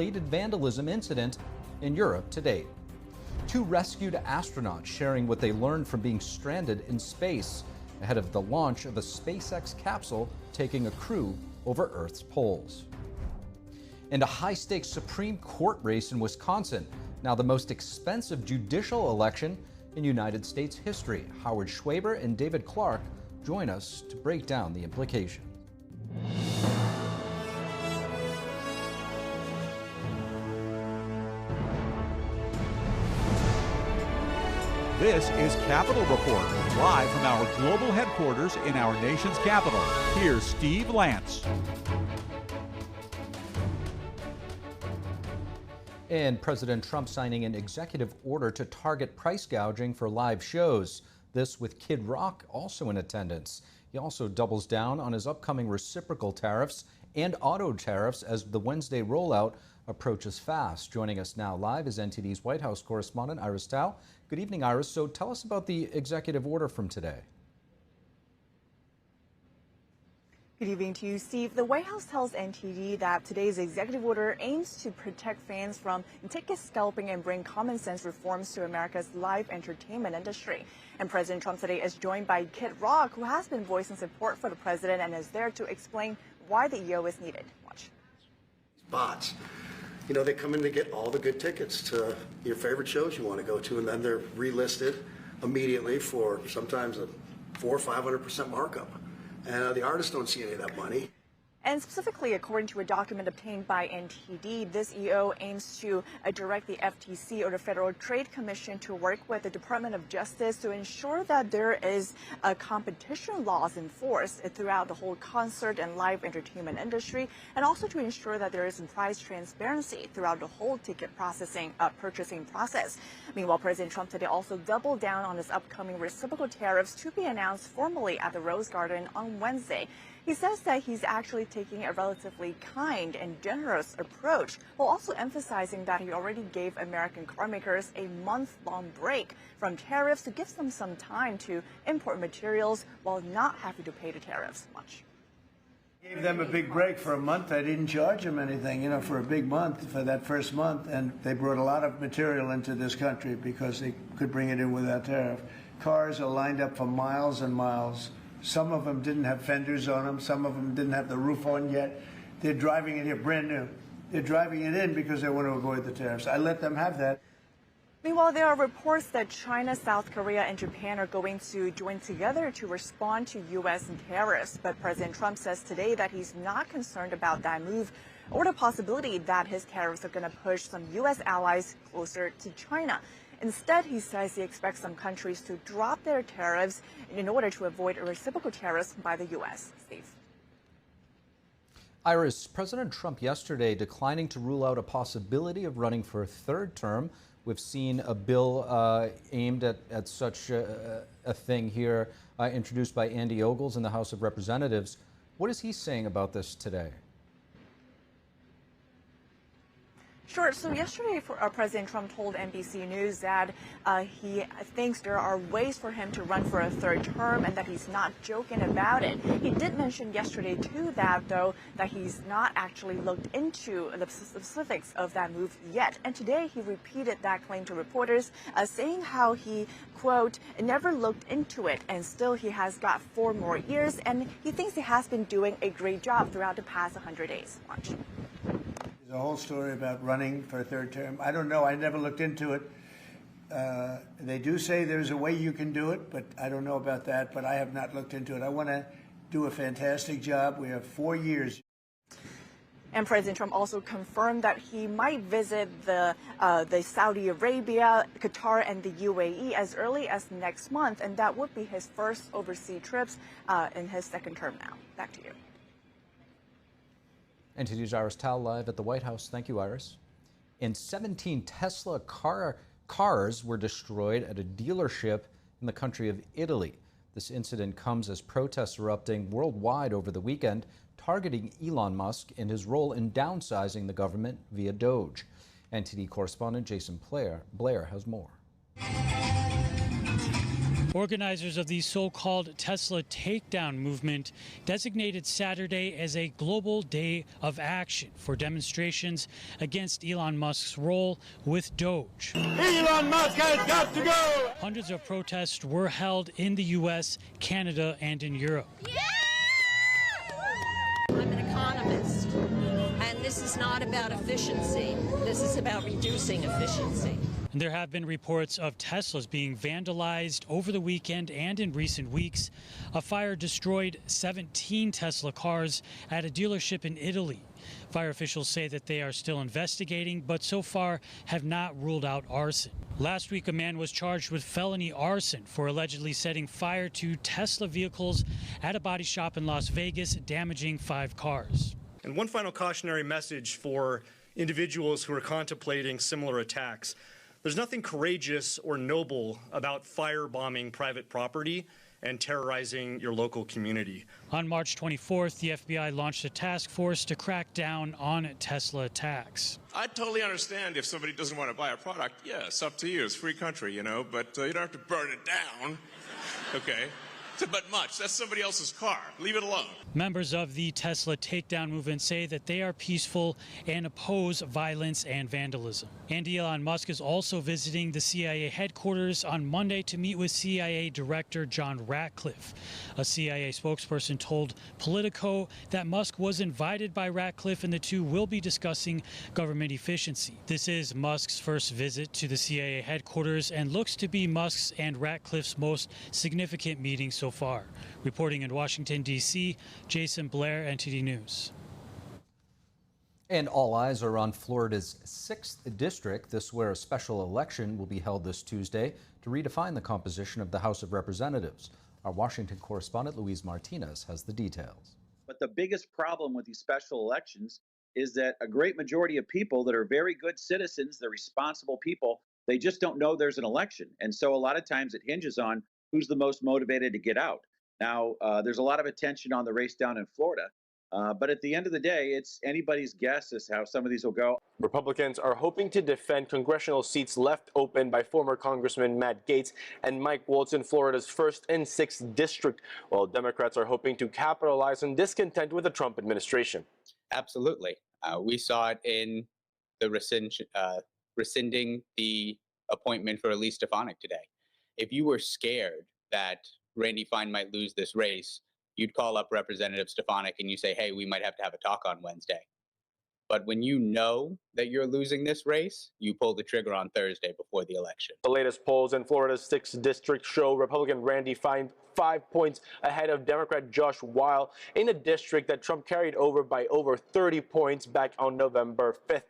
related vandalism incident in Europe to date. 2 rescued astronauts sharing what they learned from being stranded in space ahead of the launch of a SpaceX capsule taking a crew over Earth's poles. And a high-stakes Supreme Court race in Wisconsin, now the most expensive judicial election in United States history. Howard Schweber and David Clarke join us to break down the implications. This is Capitol Report, live from our global headquarters in our nation's capital. Here's Steve Lance. And President Trump signing an executive order to target price gouging for live shows. This with Kid Rock also in attendance. He also doubles down on his upcoming reciprocal tariffs and auto tariffs as the Wednesday rollout approaches fast. Joining us now live is NTD's White House correspondent Iris Tao. Good evening, Iris. So tell us about the executive order from today. Good evening to you, Steve. The White House tells NTD that today's executive order aims to protect fans from ticket scalping and bring common sense reforms to America's live entertainment industry. And President Trump today is joined by Kid Rock, who has been voicing support for the president and is there to explain why the EO is needed. Watch. Bots. You know, they come in to get all the good tickets to your favorite shows you want to go to, and then they're relisted immediately for sometimes a 400% or 500% markup. And the artists don't see any of that money. And specifically, according to a document obtained by NTD, this EO aims to direct the FTC or the Federal Trade Commission to work with the Department of Justice to ensure that there is competition laws enforced throughout the whole concert and live entertainment industry, and also to ensure that there is price transparency throughout the whole ticket purchasing process. Meanwhile, President Trump today also doubled down on his upcoming reciprocal tariffs to be announced formally at the Rose Garden on Wednesday. He says that he's actually taking a relatively kind and generous approach, while also emphasizing that he already gave American car makers a month-long break from tariffs to give them some time to import materials while not having to pay the tariffs much. Gave them a big break for a month. I didn't charge them anything, for a big month, for that first month. And they brought a lot of material into this country because they could bring it in without tariff. Cars are lined up for miles and miles. Some of them didn't have fenders on them. Some of them didn't have the roof on yet. They're driving it here brand new. They're driving it in because they want to avoid the tariffs. I let them have that. Meanwhile, there are reports that China, South Korea, and Japan are going to join together to respond to U.S. tariffs. But President Trump says today that he's not concerned about that move or the possibility that his tariffs are going to push some U.S. allies closer to China. Instead, he says he expects some countries to drop their tariffs in order to avoid reciprocal tariffs by the U.S. Steve. Iris, President Trump yesterday declining to rule out a possibility of running for a third term. We've seen a bill aimed at such a thing here introduced by Andy Ogles in the House of Representatives. What is he saying about this today? Sure. So yesterday, President Trump told NBC News that he thinks there are ways for him to run for a third term and that he's not joking about it. He did mention yesterday, too, that he's not actually looked into the specifics of that move yet. And today he repeated that claim to reporters, saying how he, quote, never looked into it and still he has got 4 more years. And he thinks he has been doing a great job throughout the past 100 days. Watch. The whole story about running for a third term. I don't know. I never looked into it. They do say there's a way you can do it, but I don't know about that. But I have not looked into it. I want to do a fantastic job. We have 4 years. And President Trump also confirmed that he might visit the Saudi Arabia, Qatar, and the UAE as early as next month, and that would be his first overseas trips in his second term now. Back to you. NTD's Iris Tao live at the White House. Thank you, Iris. And 17 Tesla cars were destroyed at a dealership in the country of Italy. This incident comes as protests erupting worldwide over the weekend, targeting Elon Musk and his role in downsizing the government via Doge. NTD correspondent Jason Blair has more. Organizers of the so-called Tesla takedown movement designated Saturday as a global day of action for demonstrations against Elon Musk's role with Doge. Elon Musk has got to go! Hundreds of protests were held in the U.S., Canada, and in Europe. Yeah! I'm an economist, and this is not about efficiency. This is about reducing efficiency. And there have been reports of Teslas being vandalized over the weekend and in recent weeks. A fire destroyed 17 Tesla cars at a dealership in Italy. Fire officials say that they are still investigating, but so far have not ruled out arson. Last week, a man was charged with felony arson for allegedly setting fire to Tesla vehicles at a body shop in Las Vegas, damaging 5 cars. And one final cautionary message for individuals who are contemplating similar attacks. There's nothing courageous or noble about firebombing private property and terrorizing your local community. On March 24th, the FBI launched a task force to crack down on Tesla attacks. I totally understand if somebody doesn't want to buy a product. Yeah, it's up to you. It's a free country, you know, but you don't have to burn it down. Okay? It's a bit much. That's somebody else's car. Leave it alone. Members of the Tesla takedown movement say that they are peaceful and oppose violence and vandalism. And Elon Musk is also visiting the CIA headquarters on Monday to meet with CIA Director John Ratcliffe. A CIA spokesperson told Politico that Musk was invited by Ratcliffe and the two will be discussing government efficiency. This is Musk's first visit to the CIA headquarters and looks to be Musk's and Ratcliffe's most significant meeting so far. Reporting in Washington, D.C., Jason Blair, NTD News. And all eyes are on Florida's 6th district. This is where a special election will be held this Tuesday to redefine the composition of the House of Representatives. Our Washington correspondent Luis Martinez has the details. But the biggest problem with these special elections is that a great majority of people that are very good citizens, they're responsible people, they just don't know there's an election. And so a lot of times it hinges on who's the most motivated to get out. Now, there's a lot of attention on the race down in Florida, but at the end of the day, it's anybody's guess as how some of these will go. Republicans are hoping to defend congressional seats left open by former Congressman Matt Gaetz and Mike Waltz in Florida's 1st and 6th district, while Democrats are hoping to capitalize on discontent with the Trump administration. Absolutely. We saw it in the rescinding the appointment for Elise Stefanik today. If you were scared that Randy Fine might lose this race, you'd call up Representative Stefanik and you say, hey, we might have to have a talk on Wednesday. But when you know that you're losing this race, you pull the trigger on Thursday before the election. The latest polls in Florida's 6th district show Republican Randy Fine 5 points ahead of Democrat Josh Weil in a district that Trump carried over by over 30 points back on November 5th.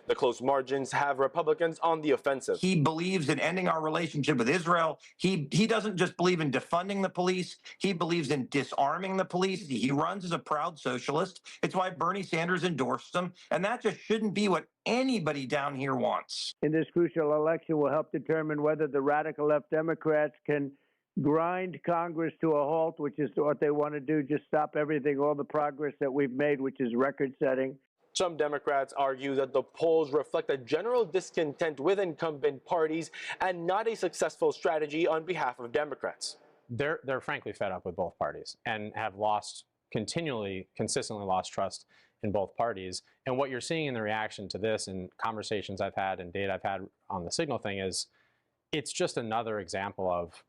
The close margins have Republicans on the offensive. He believes in ending our relationship with Israel. He doesn't just believe in defunding the police. He believes in disarming the police. He runs as a proud socialist. It's why Bernie Sanders endorsed him. And that just shouldn't be what anybody down here wants. In this crucial election will help determine whether the radical left Democrats can grind Congress to a halt, which is what they want to do, just stop everything, all the progress that we've made, which is record-setting. Some Democrats argue that the polls reflect a general discontent with incumbent parties and not a successful strategy on behalf of Democrats. They're frankly fed up with both parties and have consistently lost trust in both parties. And what you're seeing in the reaction to this and conversations I've had and data I've had on the Signal thing is it's just another example of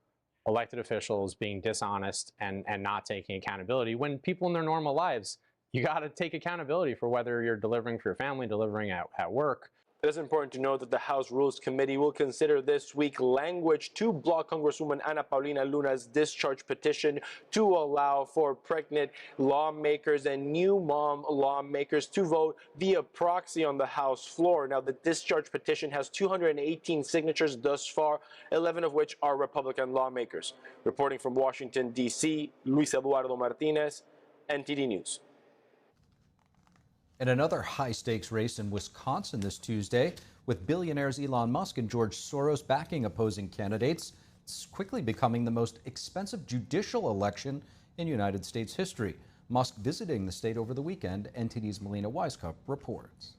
elected officials being dishonest and not taking accountability when people in their normal lives, you got to take accountability for whether you're delivering for your family, delivering at work. It is important to note that the House Rules Committee will consider this week language to block Congresswoman Ana Paulina Luna's discharge petition to allow for pregnant lawmakers and new mom lawmakers to vote via proxy on the House floor. Now, the discharge petition has 218 signatures thus far, 11 of which are Republican lawmakers. Reporting from Washington, D.C., Luis Eduardo Martinez, NTD News. And another high-stakes race in Wisconsin this Tuesday, with billionaires Elon Musk and George Soros backing opposing candidates. It's quickly becoming the most expensive judicial election in United States history. Musk visiting the state over the weekend, NTD's Melina Weisskopf reports.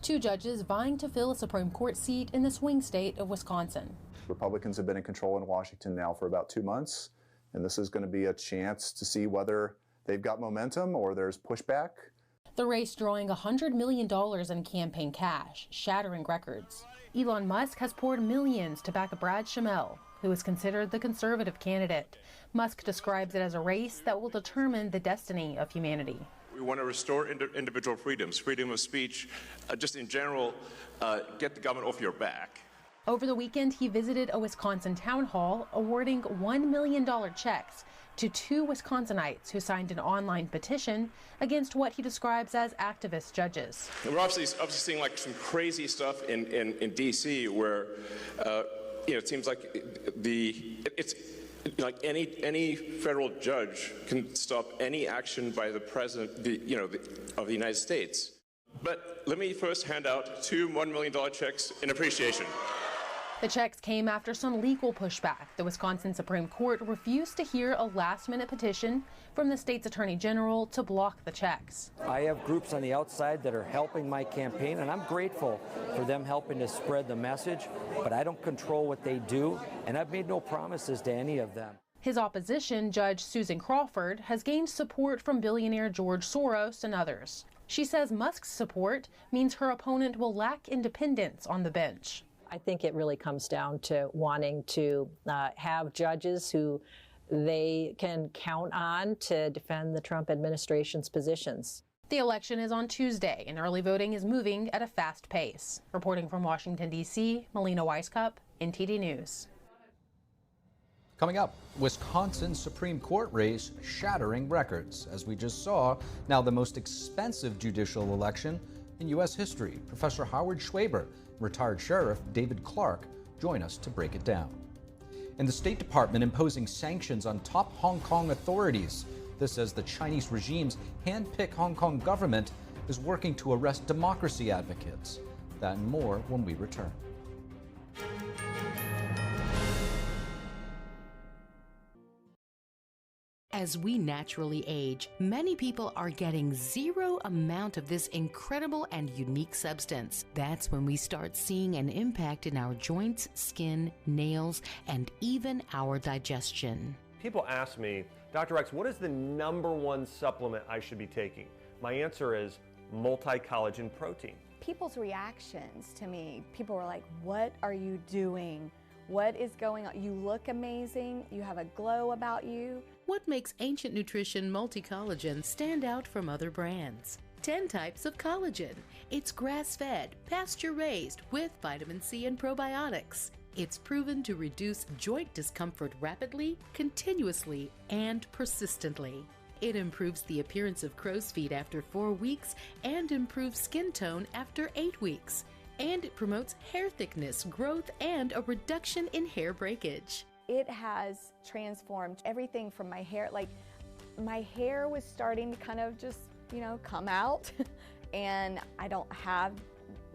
Two judges vying to fill a Supreme Court seat in the swing state of Wisconsin. Republicans have been in control in Washington now for about 2 months, and this is going to be a chance to see whether they've got momentum or there's pushback. The race drawing $100 million in campaign cash, shattering records. Elon Musk has poured millions to back Brad Schmel, who is considered the conservative candidate. Musk describes it as a race that will determine the destiny of humanity. We want to restore individual freedoms, freedom of speech, just in general, get the government off your back. Over the weekend, he visited a Wisconsin town hall awarding $1 million checks to two Wisconsinites who signed an online petition against what he describes as activist judges. And we're obviously seeing like some crazy stuff in D.C. where it seems like it's like any federal judge can stop any action by the president of the United States. But let me first hand out two $1 million checks in appreciation. The checks came after some legal pushback. The Wisconsin Supreme Court refused to hear a last-minute petition from the state's attorney general to block the checks. I have groups on the outside that are helping my campaign, and I'm grateful for them helping to spread the message, but I don't control what they do, and I've made no promises to any of them. His opposition, Judge Susan Crawford, has gained support from billionaire George Soros and others. She says Musk's support means her opponent will lack independence on the bench. I think it really comes down to wanting to have judges who they can count on to defend the Trump administration's positions. The election is on Tuesday, and early voting is moving at a fast pace. Reporting from Washington, D.C., Melina Weiskup, NTD News. Coming up, Wisconsin Supreme Court race shattering records. As we just saw, now the most expensive judicial election in U.S. history. Professor Howard Schweber, retired Sheriff David Clarke join us to break it down. And the State Department imposing sanctions on top Hong Kong authorities. This as the Chinese regime's hand-picked Hong Kong government is working to arrest democracy advocates. That and more when we return. As we naturally age, many people are getting zero amount of this incredible and unique substance. That's when we start seeing an impact in our joints, skin, nails, and even our digestion. People ask me, Dr. X, what is the #1 supplement I should be taking? My answer is multi-collagen protein. People's reactions to me, people were like, what are you doing? What is going on? You look amazing. You have a glow about you. What makes Ancient Nutrition Multi-Collagen stand out from other brands? 10 types of collagen. It's grass-fed, pasture-raised with vitamin C and probiotics. It's proven to reduce joint discomfort rapidly, continuously, and persistently. It improves the appearance of crow's feet after 4 weeks and improves skin tone after 8 weeks. And it promotes hair thickness, growth, and a reduction in hair breakage. It has transformed everything from my hair. Like, my hair was starting to kind of just, come out, and I don't have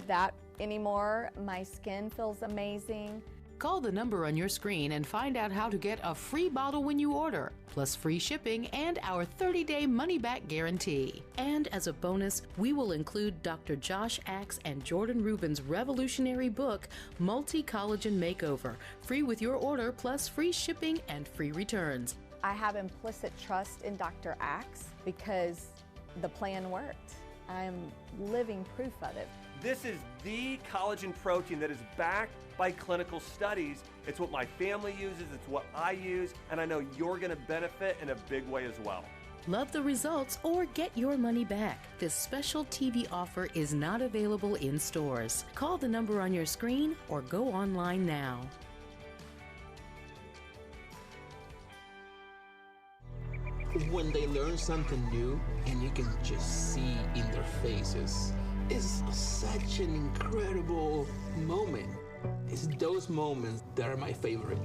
that anymore. My skin feels amazing. Call the number on your screen and find out how to get a free bottle when you order, plus free shipping and our 30-day money-back guarantee. And as a bonus, we will include Dr. Josh Axe and Jordan Rubin's revolutionary book, Multi-Collagen Makeover, free with your order, plus free shipping and free returns. I have implicit trust in Dr. Axe because the plan worked. I am living proof of it. This is the collagen protein that is backed by clinical studies. It's what my family uses, it's what I use, and I know you're going to benefit in a big way as well. Love the results or get your money back. This special TV offer is not available in stores. Call the number on your screen or go online now. When they learn something new and you can just see in their faces, it's such an incredible moment. It's those moments that are my favorite.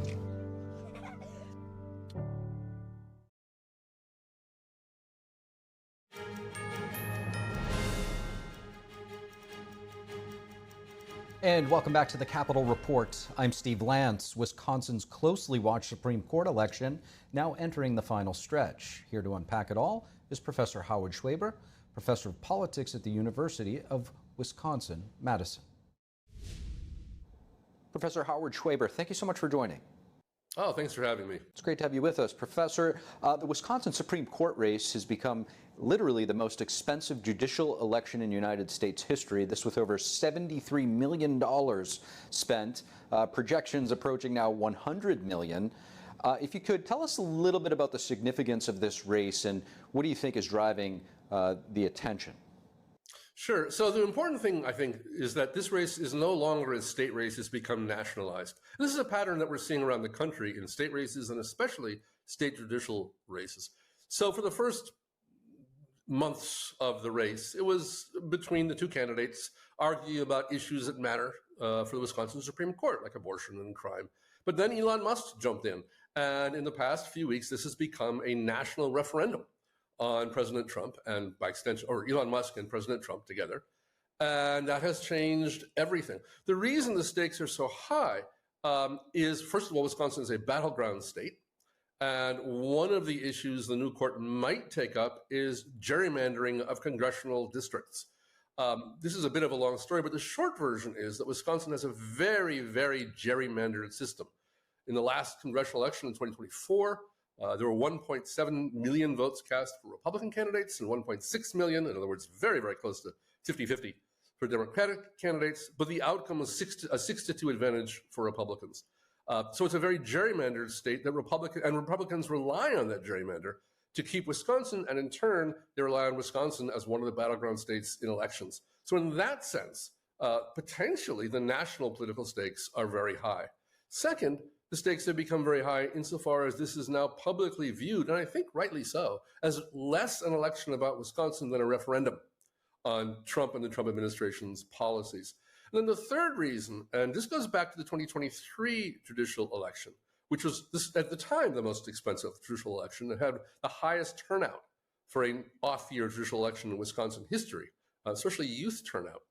And welcome back to the Capitol Report. I'm Steve Lance. Wisconsin's closely watched Supreme Court election now entering the final stretch. Here to unpack it all is Professor Howard Schweber, professor of politics at the University of Wisconsin, Madison. Professor Howard Schweber, thank you so much for joining. Oh, thanks for having me. It's great to have you with us. Professor, the Wisconsin Supreme Court race has become literally the most expensive judicial election in United States history. This with over $73 million spent, projections approaching now $100 million. If you could, tell us a little bit about the significance of this race and what do you think is driving the attention? Sure. So the important thing, I think, is that this race is no longer a state race. It's become nationalized. This is a pattern that we're seeing around the country in state races and especially state judicial races. So for the first months of the race, it was between the two candidates arguing about issues that matter for the Wisconsin Supreme Court, like abortion and crime. But then Elon Musk jumped in. And in the past few weeks, this has become a national referendum on President Trump and by extension, or Elon Musk and President Trump together. And that has changed everything. The reason the stakes are so high is, first of all, Wisconsin is a battleground state. And one of the issues the new court might take up is gerrymandering of congressional districts. This is a bit of a long story, but the short version is that Wisconsin has a very, very gerrymandered system. In the last congressional election in 2024, there were 1.7 million votes cast for Republican candidates and 1.6 million, in other words, very, very close to 50-50 for Democratic candidates, but the outcome was a 6-2 advantage for Republicans. So it's a very gerrymandered state that Republicans rely on that gerrymander to keep Wisconsin, and in turn, they rely on Wisconsin as one of the battleground states in elections. So in that sense, potentially the national political stakes are very high. Second, the stakes have become very high insofar as this is now publicly viewed, and I think rightly so, as less an election about Wisconsin than a referendum on Trump and the Trump administration's policies. And then the third reason, and this goes back to the 2023 judicial election, which was at the time the most expensive judicial election. It had the highest turnout for an off-year judicial election in Wisconsin history, especially youth turnout,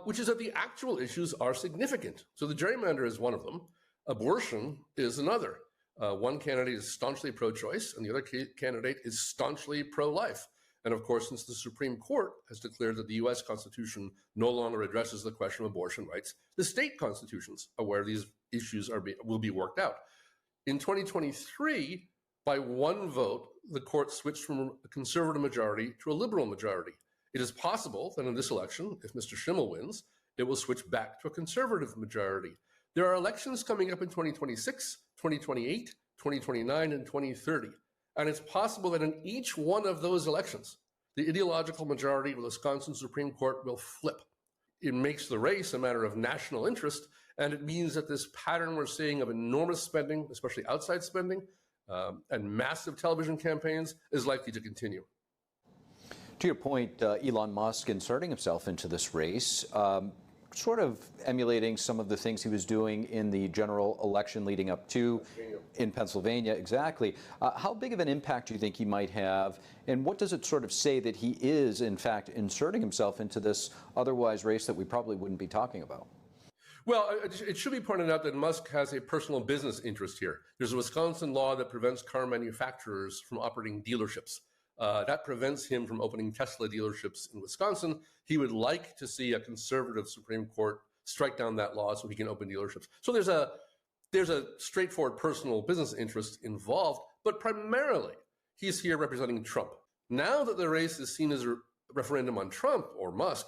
which is that the actual issues are significant. So the gerrymander is one of them. Abortion is another. One candidate is staunchly pro-choice, and the other candidate is staunchly pro-life. And of course, since the Supreme Court has declared that the U.S. Constitution no longer addresses the question of abortion rights, the state constitutions are where these issues will be worked out. In 2023, by one vote, the court switched from a conservative majority to a liberal majority. It is possible that in this election, if Mr. Schimmel wins, it will switch back to a conservative majority. There are elections coming up in 2026, 2028, 2029, and 2030. And it's possible that in each one of those elections, the ideological majority of the Wisconsin Supreme Court will flip. It makes the race a matter of national interest, and it means that this pattern we're seeing of enormous spending, especially outside spending, and massive television campaigns is likely to continue. To your point, Elon Musk inserting himself into this race, sort of emulating some of the things he was doing in the general election leading up to in Pennsylvania. Exactly. How big of an impact do you think he might have, and what does it sort of say that he is, in fact, inserting himself into this otherwise race that we probably wouldn't be talking about? Well, it should be pointed out that Musk has a personal business interest here. There's a Wisconsin law that prevents car manufacturers from operating dealerships. That prevents him from opening Tesla dealerships in Wisconsin. He would like to see a conservative Supreme Court strike down that law so he can open dealerships. So there's a straightforward personal business interest involved, but primarily he's here representing Trump. Now that the race is seen as a referendum on Trump or Musk,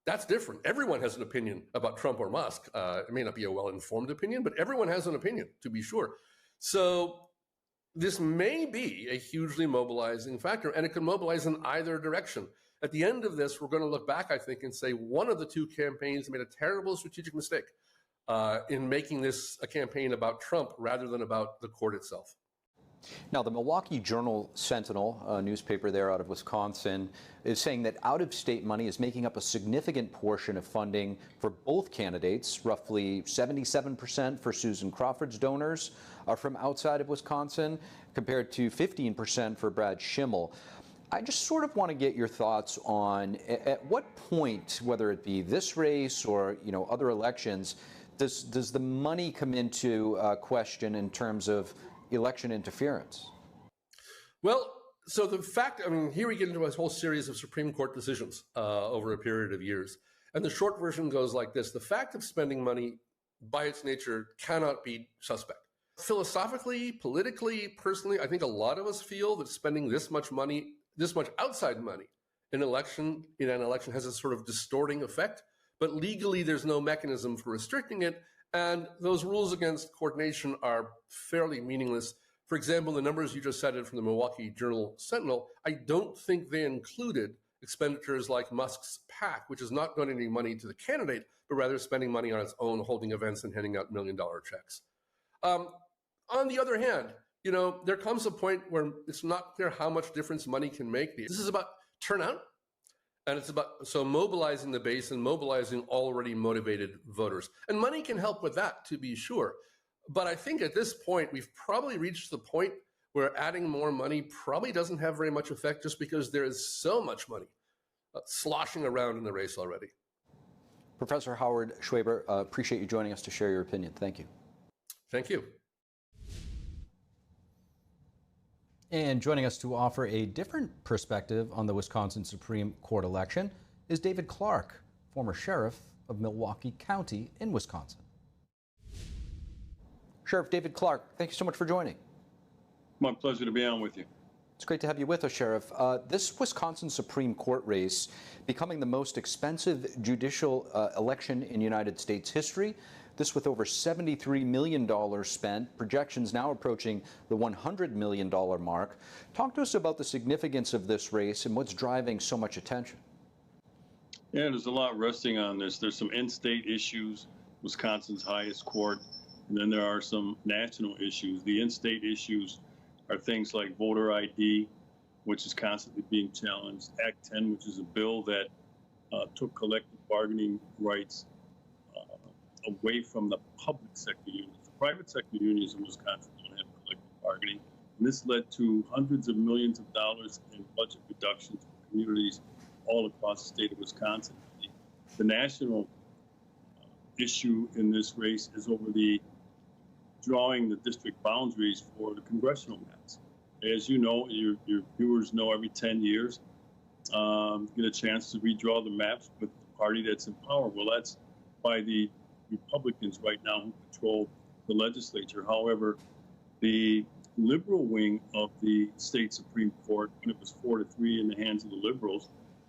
that's different. Everyone has an opinion about Trump or Musk. It may not be a well-informed opinion, but everyone has an opinion, to be sure. So this may be a hugely mobilizing factor, and it can mobilize in either direction. At the end of this, we're going to look back, I think, and say one of the two campaigns made a terrible strategic mistake in making this a campaign about Trump rather than about the court itself. Now, the Milwaukee Journal-Sentinel, a newspaper there out of Wisconsin, is saying that out-of-state money is making up a significant portion of funding for both candidates. Roughly 77% for Susan Crawford's donors are from outside of Wisconsin, compared to 15% for Brad Schimmel. I just sort of want to get your thoughts on at what point, whether it be this race or other elections, does the money come into question in terms of election interference? Well, So the fact, I mean, here we get into a whole series of Supreme Court decisions over a period of years. And the short version goes like this. The fact of spending money by its nature cannot be suspect. Philosophically, politically, personally, I think a lot of us feel that spending this much money, this much outside money in an election has a sort of distorting effect. But legally, there's no mechanism for restricting it. And those rules against coordination are fairly meaningless. For example, the numbers you just cited from the Milwaukee Journal Sentinel, I don't think they included expenditures like Musk's PAC, which is not donating money to the candidate, but rather spending money on its own, holding events and handing out $1 million checks. On the other hand, there comes a point where it's not clear how much difference money can make. This is about turnout, and it's about mobilizing the base and mobilizing already motivated voters. And money can help with that, to be sure. But I think at this point, we've probably reached the point where adding more money probably doesn't have very much effect just because there is so much money sloshing around in the race already. Professor Howard Schweber, appreciate you joining us to share your opinion. Thank you. Thank you. And joining us to offer a different perspective on the Wisconsin Supreme Court election is David Clarke, former sheriff of Milwaukee County in Wisconsin. Sheriff David Clarke, thank you so much for joining. My pleasure to be on with you. It's great to have you with us, Sheriff. This Wisconsin Supreme Court race becoming the most expensive judicial election in United States history. This with over $73 million spent, projections now approaching the $100 million mark. Talk to us about the significance of this race and what's driving so much attention. Yeah, there's a lot resting on this. There's some in-state issues, Wisconsin's highest court, and then there are some national issues. The in-state issues are things like voter ID, which is constantly being challenged, Act 10, which is a bill that took collective bargaining rights away from the public sector unions. The private sector unions in Wisconsin don't have collective bargaining. And this led to hundreds of millions of dollars in budget reductions for communities all across the state of Wisconsin. The national issue in this race is over the drawing the district boundaries for the congressional maps. As you know, your viewers know, every 10 years, get a chance to redraw the maps with the party that's in power. Well, that's by the Republicans right now who control the legislature. However, the liberal wing of the state Supreme Court, when it was 4-3 in the hands of the liberals,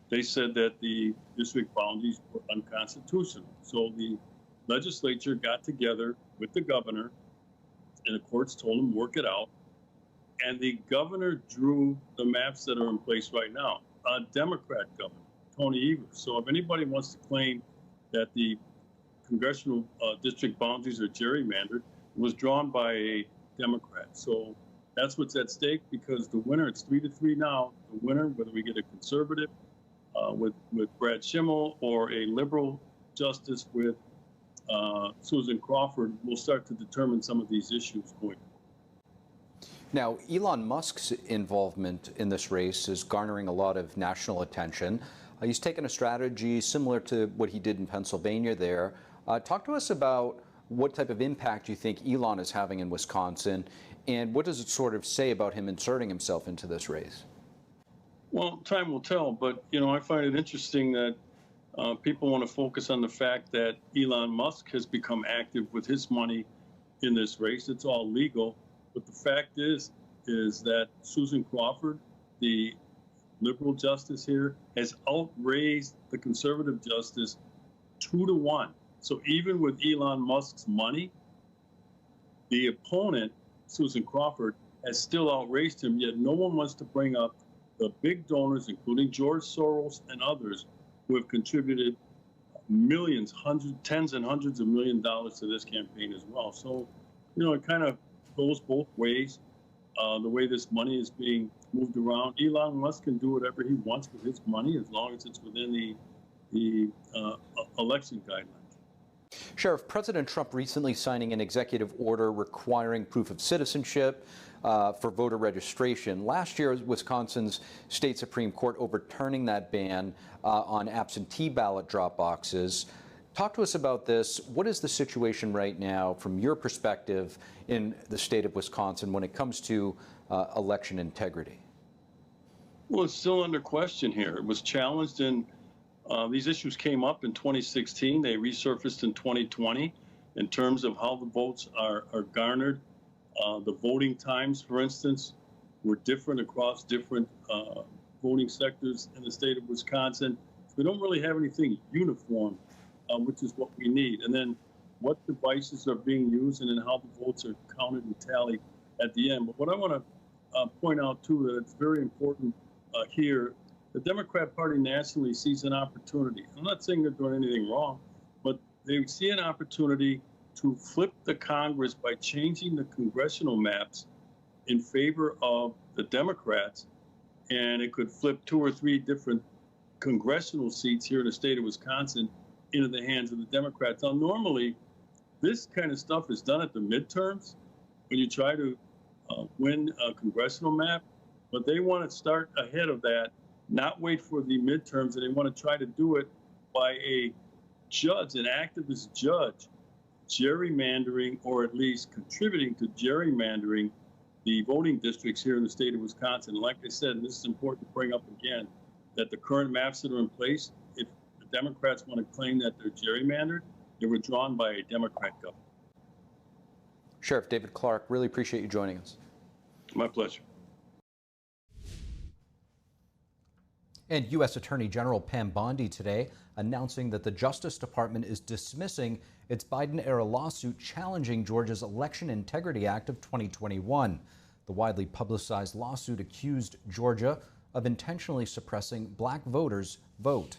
they said that the district boundaries were unconstitutional. So the legislature got together with the governor, and the courts told him work it out. And the governor drew the maps that are in place right now. A Democrat governor, Tony Evers. So if anybody wants to claim that the congressional district boundaries are gerrymandered, it was drawn by a Democrat. So that's what's at stake, because the winner, it's 3-3 now. The winner, whether we get a conservative with Brad Schimmel or a liberal justice with Susan Crawford, will start to determine some of these issues going forward. Now, Elon Musk's involvement in this race is garnering a lot of national attention. He's taken a strategy similar to what he did in Pennsylvania there. Talk to us about what type of impact you think Elon is having in Wisconsin, and what does it sort of say about him inserting himself into this race? Well, time will tell, but I find it interesting that people want to focus on the fact that Elon Musk has become active with his money in this race. It's all legal, but the fact is that Susan Crawford, the liberal justice here, has outraised the conservative justice 2-1. So even with Elon Musk's money, the opponent, Susan Crawford, has still outraised him, yet no one wants to bring up the big donors, including George Soros and others, who have contributed millions, tens and hundreds of millions of dollars to this campaign as well. So, it kind of goes both ways, the way this money is being moved around. Elon Musk can do whatever he wants with his money as long as it's within the election guidelines. Sheriff, President Trump recently signing an executive order requiring proof of citizenship for voter registration. Last year, Wisconsin's state Supreme Court overturning that ban on absentee ballot drop boxes. Talk to us about this. What is the situation right now from your perspective in the state of Wisconsin when it comes to election integrity? Well, it's still under question here. It was challenged in, these issues came up in 2016. They resurfaced in 2020 in terms of how the votes are garnered. The voting times, for instance, were different across different voting sectors in the state of Wisconsin. So we don't really have anything uniform, which is what we need. And then what devices are being used and then how the votes are counted and tallied at the end. But what I want to point out, too, that it's very important here, the Democrat Party nationally sees an opportunity. I'm not saying they're doing anything wrong, but they see an opportunity to flip the Congress by changing the congressional maps in favor of the Democrats, and it could flip 2 or 3 different congressional seats here in the state of Wisconsin into the hands of the Democrats. Now, normally, this kind of stuff is done at the midterms when you try to win a congressional map, but they want to start ahead of that, not wait for the midterms, and they want to try to do it by a judge, an activist judge, gerrymandering, or at least contributing to gerrymandering the voting districts here in the state of Wisconsin. Like I said, and this is important to bring up again, that the current maps that are in place, if the Democrats want to claim that they're gerrymandered, they were drawn by a Democrat governor. Sheriff David Clarke, really appreciate you joining us. My pleasure. And U.S. Attorney General Pam Bondi today announcing that the Justice Department is dismissing its Biden-era lawsuit challenging Georgia's Election Integrity Act of 2021. The widely publicized lawsuit accused Georgia of intentionally suppressing black voters' vote.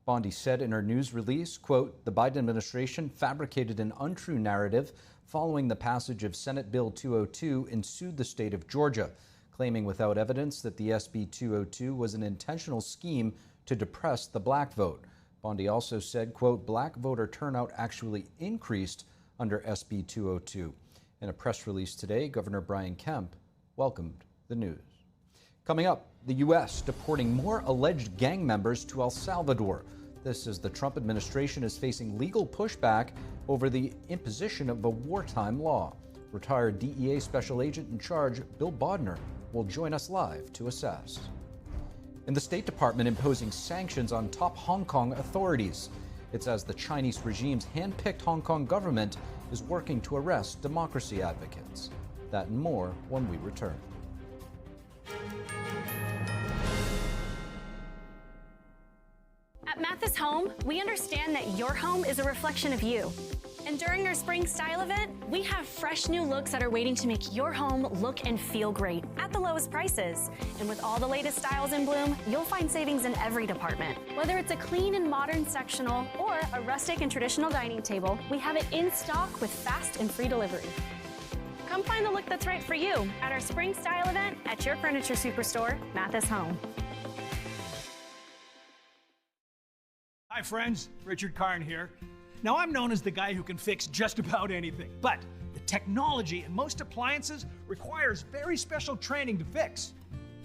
Bondi said in her news release, quote, "The Biden administration fabricated an untrue narrative following the passage of Senate Bill 202 and sued the state of Georgia, claiming without evidence that the SB 202 was an intentional scheme to depress the black vote." Bondi also said, quote, "Black voter turnout actually increased under SB 202. In a press release today, Governor Brian Kemp welcomed the news. Coming up, the U.S. deporting more alleged gang members to El Salvador. This as the Trump administration is facing legal pushback over the imposition of a wartime law. Retired DEA Special Agent in charge, Bill Bodner, will join us live to assess. And the State Department imposing sanctions on top Hong Kong authorities. It's as the Chinese regime's hand-picked Hong Kong government is working to arrest democracy advocates. That and more when we return. At Mathis Home, we understand that your home is a reflection of you. And during our spring style event, we have fresh new looks that are waiting to make your home look and feel great at the lowest prices. And with all the latest styles in bloom, you'll find savings in every department. Whether it's a clean and modern sectional or a rustic and traditional dining table, we have it in stock with fast and free delivery. Come find the look that's right for you at our spring style event at your furniture superstore, Mathis Home. Hi friends, Richard Karn here. Now I'm known as the guy who can fix just about anything, but the technology in most appliances requires very special training to fix.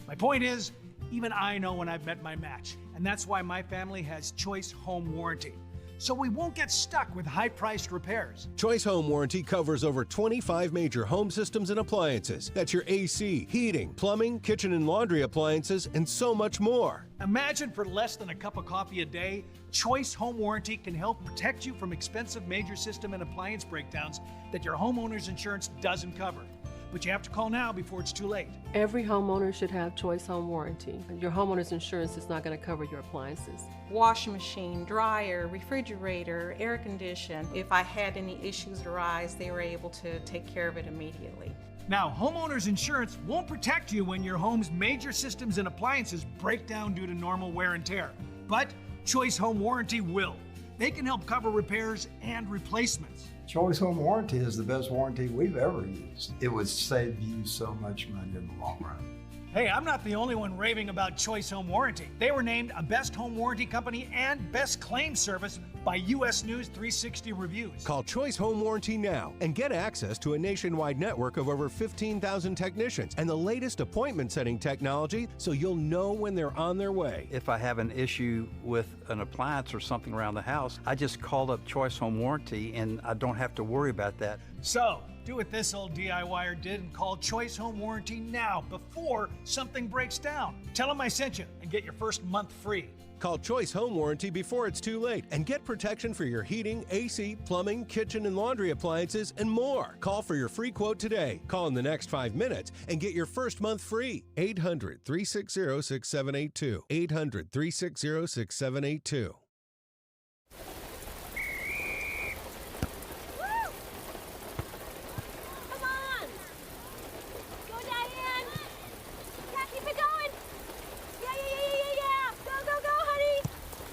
My point is, even I know when I've met my match, and that's why my family has Choice Home Warranty. So we won't get stuck with high-priced repairs. Choice Home Warranty covers over 25 major home systems and appliances. That's your AC, heating, plumbing, kitchen and laundry appliances, and so much more. Imagine for less than a cup of coffee a day, Choice Home Warranty can help protect you from expensive major system and appliance breakdowns that your homeowner's insurance doesn't cover. But you have to call now before it's too late. Every homeowner should have Choice Home Warranty. Your homeowner's insurance is not going to cover your appliances. Washing machine, dryer, refrigerator, air condition. If I had any issues arise, they were able to take care of it immediately. Now, homeowner's insurance won't protect you when your home's major systems and appliances break down due to normal wear and tear. But Choice Home Warranty will. They can help cover repairs and replacements. Choice Home Warranty is the best warranty we've ever used. It would save you so much money in the long run. Hey, I'm not the only one raving about Choice Home Warranty. They were named a Best Home Warranty Company and Best Claim Service by U.S. News 360 Reviews. Call Choice Home Warranty now and get access to a nationwide network of over 15,000 technicians and the latest appointment setting technology so you'll know when they're on their way. If I have an issue with an appliance or something around the house, I just call up Choice Home Warranty and I don't have to worry about that. So, Do what this old DIYer did and call Choice Home Warranty now before something breaks down. Tell them I sent you and get your first month free. Call Choice Home Warranty before it's too late and get protection for your heating, AC, plumbing, kitchen, and laundry appliances, and more. Call for your free quote today. Call in the next 5 minutes and get your first month free. 800-360-6782. 800-360-6782.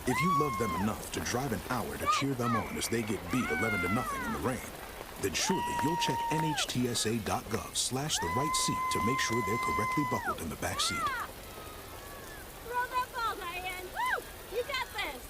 If you love them enough to drive an hour to cheer them on as they get beat 11-0 in the rain, then surely you'll check nhtsa.gov/the right seat to make sure they're correctly buckled in the back seat. Throw that ball, Diane. Woo! You got this.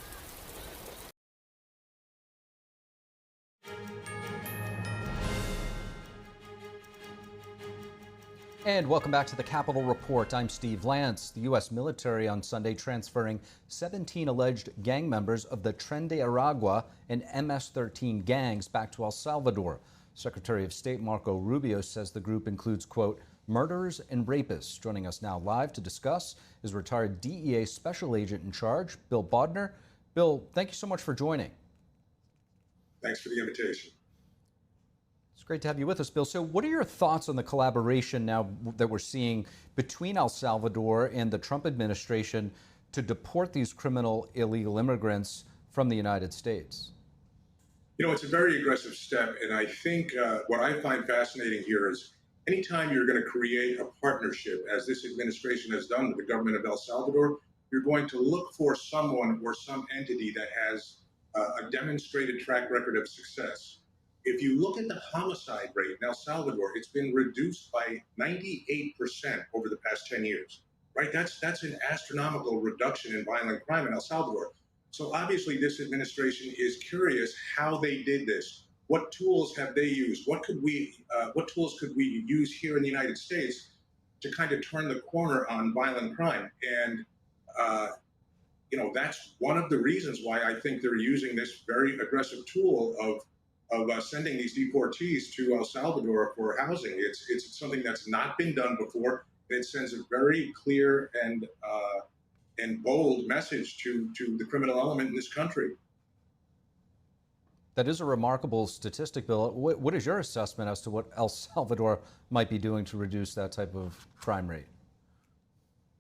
And welcome back to the Capitol Report. I'm Steve Lance. The U.S. military on Sunday transferring 17 alleged gang members of the Tren de Aragua and MS-13 gangs back to El Salvador. Secretary of State Marco Rubio says the group includes, quote, murderers and rapists. Joining us now live to discuss is retired DEA Special Agent in Charge, Bill Bodner. Bill, thank you so much for joining. Thanks for the invitation. It's great to have you with us, Bill. So what are your thoughts on the collaboration now that we're seeing between El Salvador and the Trump administration to deport these criminal illegal immigrants from the United States? You know, it's a very aggressive step, and I think what I find fascinating here is anytime you're going to create a partnership, as this administration has done with the government of El Salvador, you're going to look for someone or some entity that has a demonstrated track record of success. If you look at the homicide rate in El Salvador, it's been reduced by 98% over the past 10 years, right? That's an astronomical reduction in violent crime in El Salvador. So obviously this administration is curious how they did this. What tools have they used? What tools could we use here in the United States to kind of turn the corner on violent crime? And, you know, that's one of the reasons why I think they're using this very aggressive tool of sending these deportees to El Salvador for housing. It's something that's not been done before. It sends a very clear and bold message to the criminal element in this country. That is a remarkable statistic, Bill. What is your assessment as to what El Salvador might be doing to reduce that type of crime rate?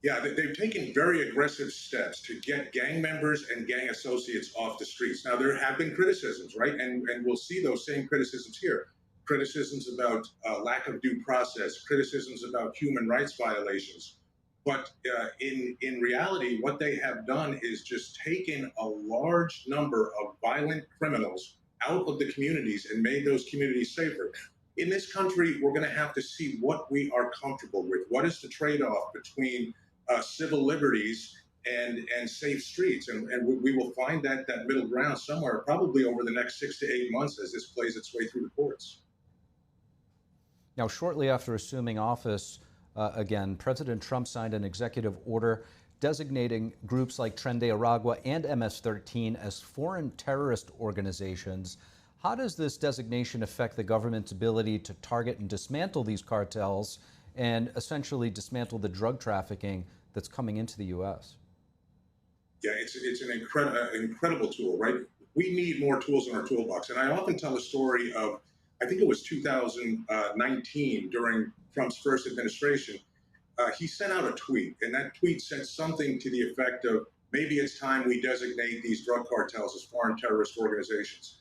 Yeah, they've taken very aggressive steps to get gang members and gang associates off the streets. Now, there have been criticisms, right? And we'll see those same criticisms here. Criticisms about lack of due process, criticisms about human rights violations. But in reality, what they have done is just taken a large number of violent criminals out of the communities and made those communities safer. In this country, we're going to have to see what we are comfortable with. What is the trade-off between civil liberties and safe streets? And we will find that middle ground somewhere, probably over the next 6 to 8 months as this plays its way through the courts. Now, shortly after assuming office, again, President Trump signed an executive order designating groups like Tren de Aragua and MS-13 as foreign terrorist organizations. How does this designation affect the government's ability to target and dismantle these cartels and essentially dismantle the drug trafficking that's coming into the U.S.? Yeah, it's an incredible tool, right? We need more tools in our toolbox. And I often tell a story of, I think it was 2019 during Trump's first administration. He sent out a tweet, and that tweet said something to the effect of, maybe it's time we designate these drug cartels as foreign terrorist organizations.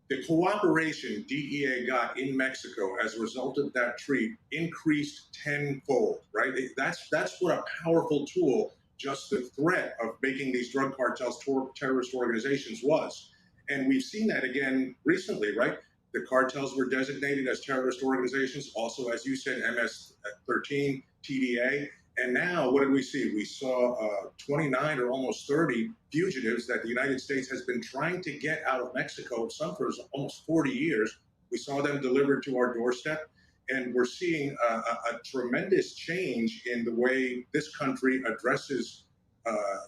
The cooperation DEA got in Mexico as a result of that tweet increased tenfold, right? That's what a powerful tool just the threat of making these drug cartels terrorist organizations was. And we've seen that again recently, right? The cartels were designated as terrorist organizations, also, as you said, MS-13, TDA. And now, what did we see? We saw 29 or almost 30 fugitives that the United States has been trying to get out of Mexico, some for almost 40 years. We saw them delivered to our doorstep. And we're seeing a tremendous change in the way this country addresses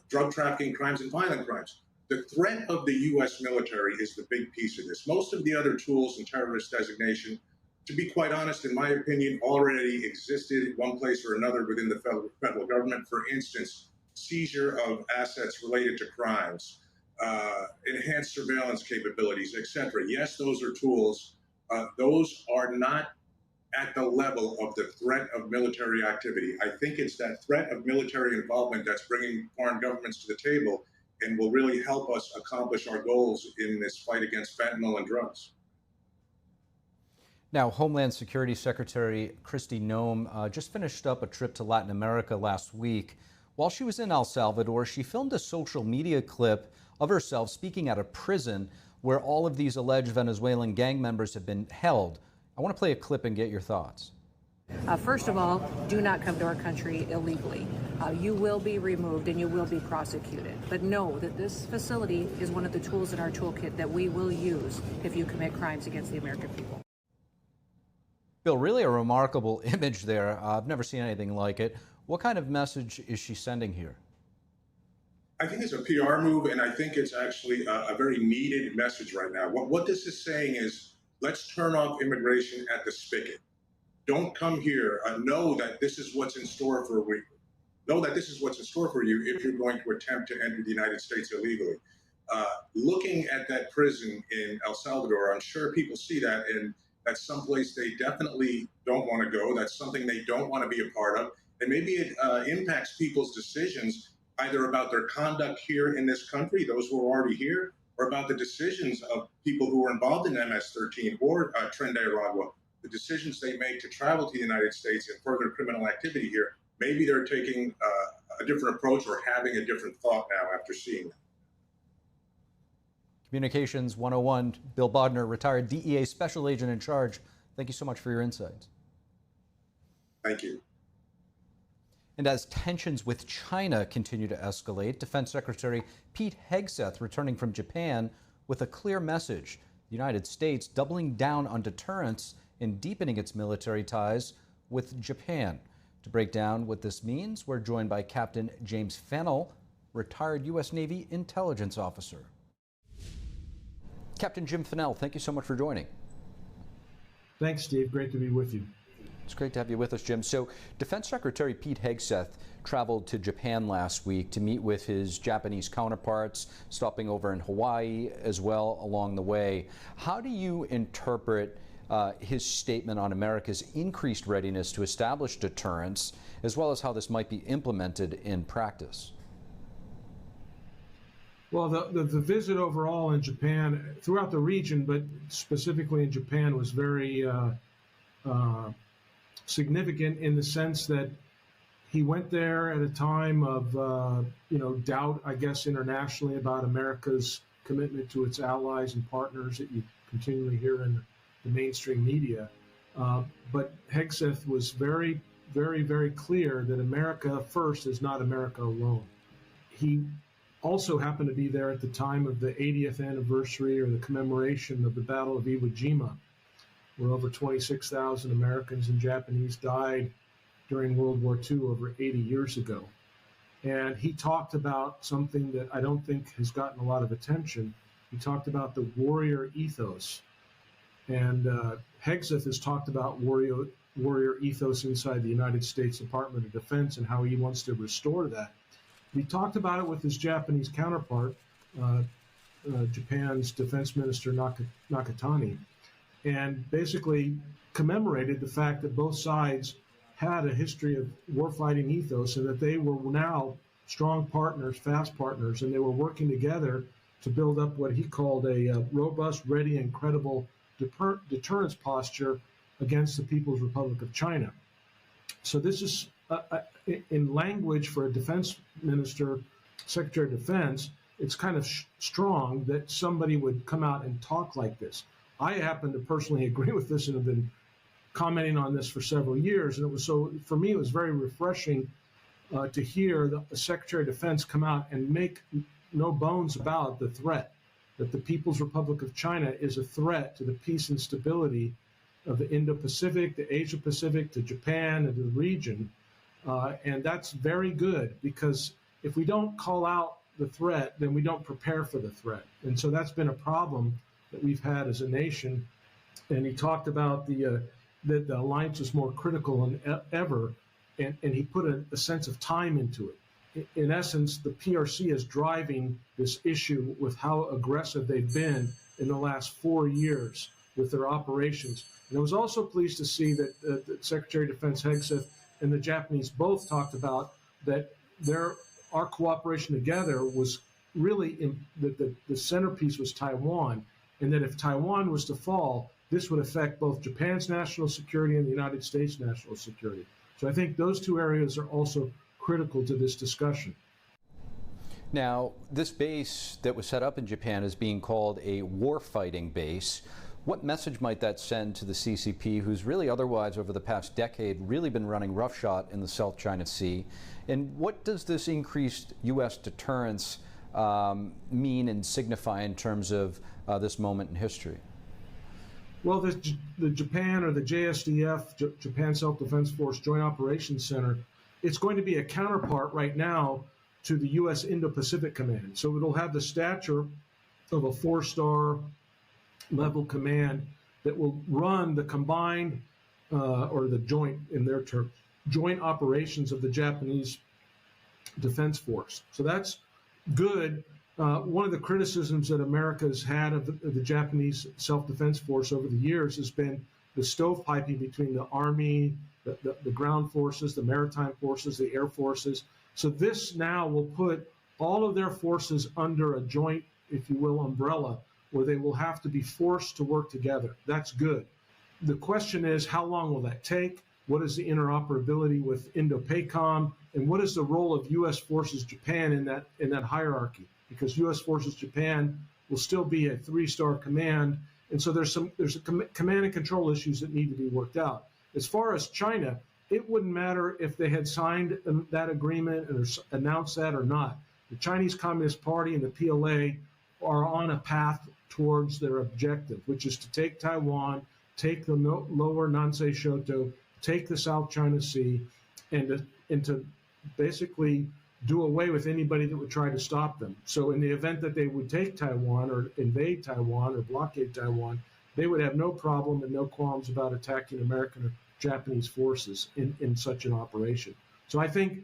drug trafficking crimes and violent crimes. The threat of the U.S. military is the big piece of this. Most of the other tools in terrorist designation to be quite honest, in my opinion, already existed in one place or another within the federal government. For instance, seizure of assets related to crimes, enhanced surveillance capabilities, etc. Yes, those are tools. Those are not at the level of the threat of military activity. I think it's that threat of military involvement that's bringing foreign governments to the table and will really help us accomplish our goals in this fight against fentanyl and drugs. Now, Homeland Security Secretary Kristi Noem just finished up a trip to Latin America last week. While she was in El Salvador, she filmed a social media clip of herself speaking at a prison where all of these alleged Venezuelan gang members have been held. I want to play a clip and get your thoughts. First of all, do not come to our country illegally. You will be removed and you will be prosecuted. But know that this facility is one of the tools in our toolkit that we will use if you commit crimes against the American people. Bill, really a remarkable image there. I've never seen anything like it. What kind of message is she sending here? I think it's a PR move, and I think it's actually a very needed message right now. What this is saying is, let's turn off immigration at the spigot. Don't come here. Know that this is what's in store for you. Know that this is what's in store for you if you're going to attempt to enter the United States illegally. Looking at that prison in El Salvador, I'm sure people see that, and that's someplace they definitely don't want to go. That's something they don't want to be a part of. And maybe it impacts people's decisions either about their conduct here in this country, those who are already here, or about the decisions of people who are involved in MS-13 or Tren de Aragua, the decisions they make to travel to the United States and further criminal activity here. Maybe they're taking a different approach or having a different thought now after seeing that. Communications 101, Bill Bodner, retired DEA special agent in charge. Thank you so much for your insights. Thank you. And as tensions with China continue to escalate, Defense Secretary Pete Hegseth returning from Japan with a clear message. The United States doubling down on deterrence and deepening its military ties with Japan. To break down what this means, we're joined by Captain James Fennell, retired U.S. Navy intelligence officer. Captain Jim Fennell, thank you so much for joining. Thanks, Steve. Great to be with you. It's great to have you with us, Jim. So, Defense Secretary Pete Hegseth traveled to Japan last week to meet with his Japanese counterparts, stopping over in Hawaii as well along the way. How do you interpret his statement on America's increased readiness to establish deterrence, as well as how this might be implemented in practice? Well, the visit overall in Japan, throughout the region, but specifically in Japan, was very significant in the sense that he went there at a time of, doubt, I guess, internationally about America's commitment to its allies and partners that you continually hear in the mainstream media. But Hegseth was very, very, very clear that America first is not America alone. He also happened to be there at the time of the 80th anniversary or the commemoration of the Battle of Iwo Jima, where over 26,000 Americans and Japanese died during World War II over 80 years ago. And he talked about something that I don't think has gotten a lot of attention. He talked about the warrior ethos. And Hegseth has talked about warrior ethos inside the United States Department of Defense and how he wants to restore that. He talked about it with his Japanese counterpart, Japan's Defense Minister Nakatani, and basically commemorated the fact that both sides had a history of warfighting ethos and that they were now strong partners, fast partners, and they were working together to build up what he called a robust, ready, and credible deterrence posture against the People's Republic of China. So this is, in language for a defense minister, Secretary of Defense, it's kind of strong that somebody would come out and talk like this. I happen to personally agree with this and have been commenting on this for several years. And it was for me, it was very refreshing to hear the Secretary of Defense come out and make no bones about the threat, that the People's Republic of China is a threat to the peace and stability of the Indo-Pacific, the Asia-Pacific, to Japan, and to the region. And that's very good, because if we don't call out the threat, then we don't prepare for the threat. And so that's been a problem that we've had as a nation and he talked about that the alliance was more critical than ever, and he put a sense of time into it. In essence, the PRC is driving this issue with how aggressive they've been in the last 4 years with their operations. And I was also pleased to see that Secretary of Defense Hegseth and the Japanese both talked about that our cooperation together was really the centerpiece was Taiwan, and that if Taiwan was to fall, this would affect both Japan's national security and the United States' national security. So I think those two areas are also critical to this discussion. Now, this base that was set up in Japan is being called a warfighting base. What message might that send to the CCP, who's really otherwise over the past decade really been running roughshod in the South China Sea? And what does this increased U.S. deterrence mean and signify in terms of this moment in history? Well, the Japan, or the JSDF, Japan Self-Defense Force Joint Operations Center, it's going to be a counterpart right now to the U.S. Indo-Pacific Command. So it'll have the stature of a 4-star level command that will run the combined, or the joint, in their terms, joint operations of the Japanese Defense Force. So that's good. One of the criticisms that America has had of the Japanese Self-Defense Force over the years has been the stovepiping between the Army, the ground forces, the maritime forces, the air forces. So this now will put all of their forces under a joint, if you will, umbrella, where they will have to be forced to work together. That's good. The question is, how long will that take? What is the interoperability with Indo-PACOM? And what is the role of U.S. Forces Japan in that hierarchy? Because U.S. Forces Japan will still be a 3-star command, and so there's command and control issues that need to be worked out. As far as China, it wouldn't matter if they had signed that agreement or announced that or not. The Chinese Communist Party and the PLA are on a path towards their objective, which is to take Taiwan, take the lower Nansei Shoto, take the South China Sea, and to basically do away with anybody that would try to stop them. So in the event that they would take Taiwan or invade Taiwan or blockade Taiwan, they would have no problem and no qualms about attacking American or Japanese forces in such an operation. So I think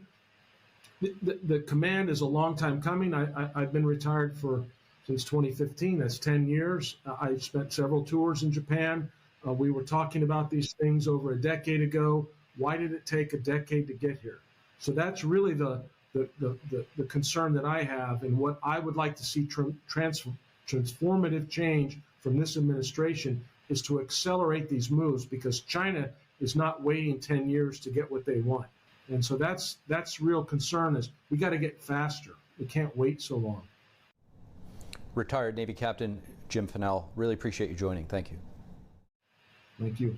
the command is a long time coming. I've been retired since 2015. That's 10 years. I spent several tours in Japan. We were talking about these things over a decade ago. Why did it take a decade to get here? So that's really the concern that I have, and what I would like to see transformative change from this administration is to accelerate these moves, because China is not waiting 10 years to get what they want. And so that's real concern, is we got to get faster. We can't wait so long. Retired Navy Captain Jim Fennell, really appreciate you joining. Thank you. Thank you.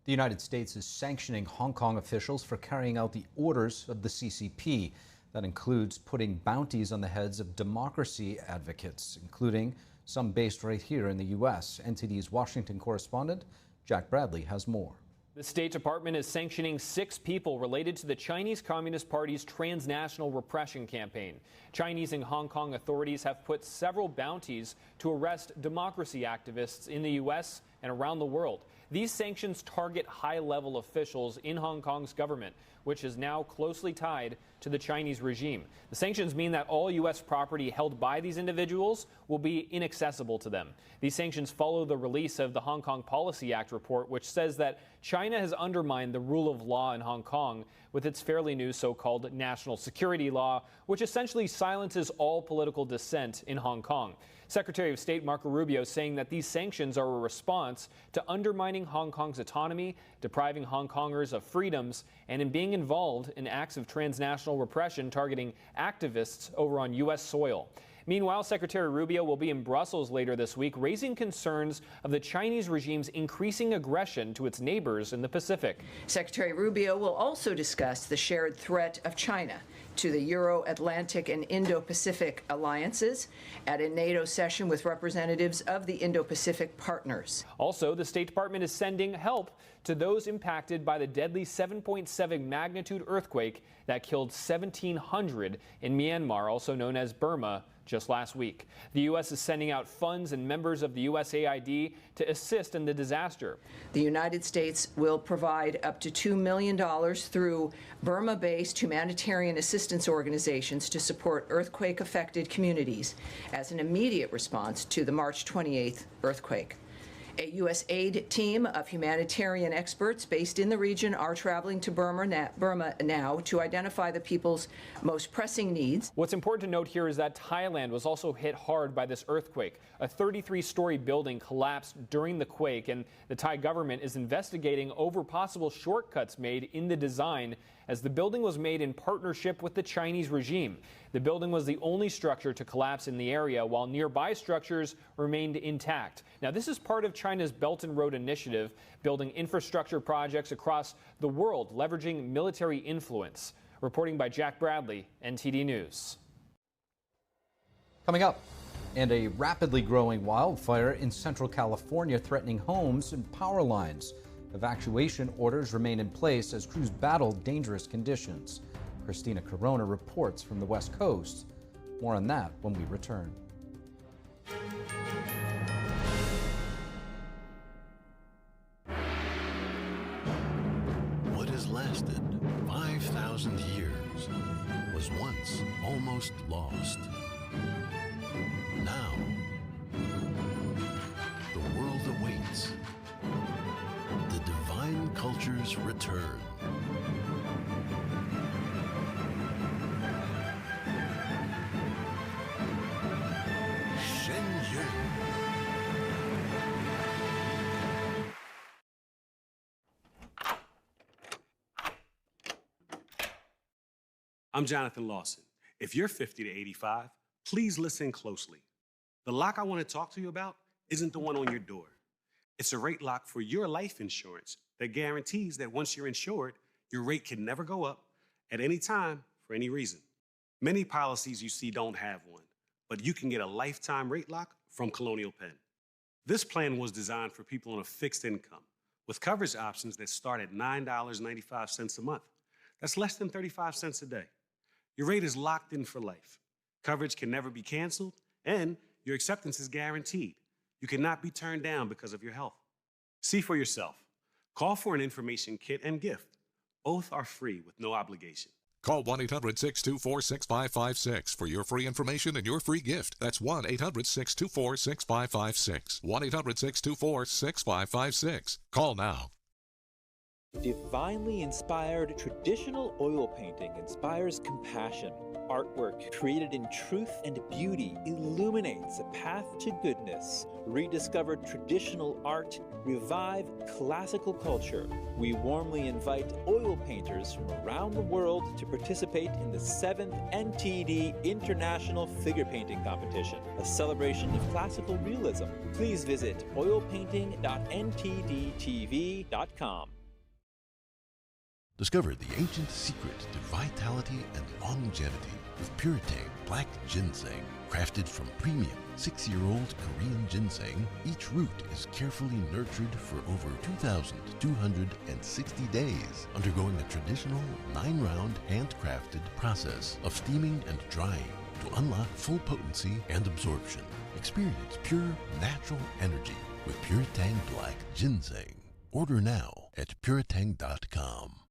The United States is sanctioning Hong Kong officials for carrying out the orders of the CCP. That includes putting bounties on the heads of democracy advocates, including some based right here in the U.S. NTD's Washington correspondent Jack Bradley has more. The State Department is sanctioning 6 people related to the Chinese Communist Party's transnational repression campaign. Chinese and Hong Kong authorities have put several bounties to arrest democracy activists in the U.S. and around the world. These sanctions target high-level officials in Hong Kong's government, which is now closely tied to the Chinese regime. The sanctions mean that all U.S. property held by these individuals will be inaccessible to them. These sanctions follow the release of the Hong Kong Policy Act report, which says that China has undermined the rule of law in Hong Kong with its fairly new so-called national security law, which essentially silences all political dissent in Hong Kong. Secretary of State Marco Rubio saying that these sanctions are a response to undermining Hong Kong's autonomy, depriving Hong Kongers of freedoms, and in being involved in acts of transnational repression targeting activists over on U.S. soil. Meanwhile, Secretary Rubio will be in Brussels later this week, raising concerns of the Chinese regime's increasing aggression to its neighbors in the Pacific. Secretary Rubio will also discuss the shared threat of China to the Euro-Atlantic and Indo-Pacific alliances at a NATO session with representatives of the Indo-Pacific partners. Also, the State Department is sending help to those impacted by the deadly 7.7 magnitude earthquake that killed 1,700 in Myanmar, also known as Burma, just last week. The U.S. is sending out funds and members of the USAID to assist in the disaster. The United States will provide up to $2 million through Burma-based humanitarian assistance organizations to support earthquake-affected communities as an immediate response to the March 28th earthquake. A U.S. aid team of humanitarian experts based in the region are traveling to Burma now to identify the people's most pressing needs. What's important to note here is that Thailand was also hit hard by this earthquake. A 33-story building collapsed during the quake, and the Thai government is investigating over possible shortcuts made in the design, as the building was made in partnership with the Chinese regime. The building was the only structure to collapse in the area, while nearby structures remained intact. Now, this is part of China's Belt and Road Initiative, building infrastructure projects across the world, leveraging military influence. Reporting by Jack Bradley, NTD News. Coming up, and a rapidly growing wildfire in Central California threatening homes and power lines. Evacuation orders remain in place as crews battle dangerous conditions. Christina Corona reports from the West Coast. More on that when we return. What has lasted 5,000 years was once almost lost. Now, the world awaits the divine culture's return. I'm Jonathan Lawson. If you're 50 to 85, please listen closely. The lock I want to talk to you about isn't the one on your door. It's a rate lock for your life insurance that guarantees that once you're insured, your rate can never go up at any time for any reason. Many policies you see don't have one, but you can get a lifetime rate lock from Colonial Penn. This plan was designed for people on a fixed income with coverage options that start at $9.95 a month. That's less than 35 cents a day. Your rate is locked in for life. Coverage can never be canceled, and your acceptance is guaranteed. You cannot be turned down because of your health. See for yourself. Call for an information kit and gift. Both are free with no obligation. Call 1-800-624-6556 for your free information and your free gift. That's 1-800-624-6556. 1-800-624-6556. Call now. Divinely inspired traditional oil painting inspires compassion. Artwork created in truth and beauty illuminates a path to goodness. Rediscover traditional art, revive classical culture. We warmly invite oil painters from around the world to participate in the 7th NTD International Figure Painting Competition, a celebration of classical realism. Please visit oilpainting.ntdtv.com. Discover the ancient secret to vitality and longevity with Puretang Black Ginseng. Crafted from premium 6-year-old Korean ginseng, each root is carefully nurtured for over 2,260 days, undergoing a traditional 9-round handcrafted process of steaming and drying to unlock full potency and absorption. Experience pure, natural energy with Puretang Black Ginseng. Order now at puretang.com.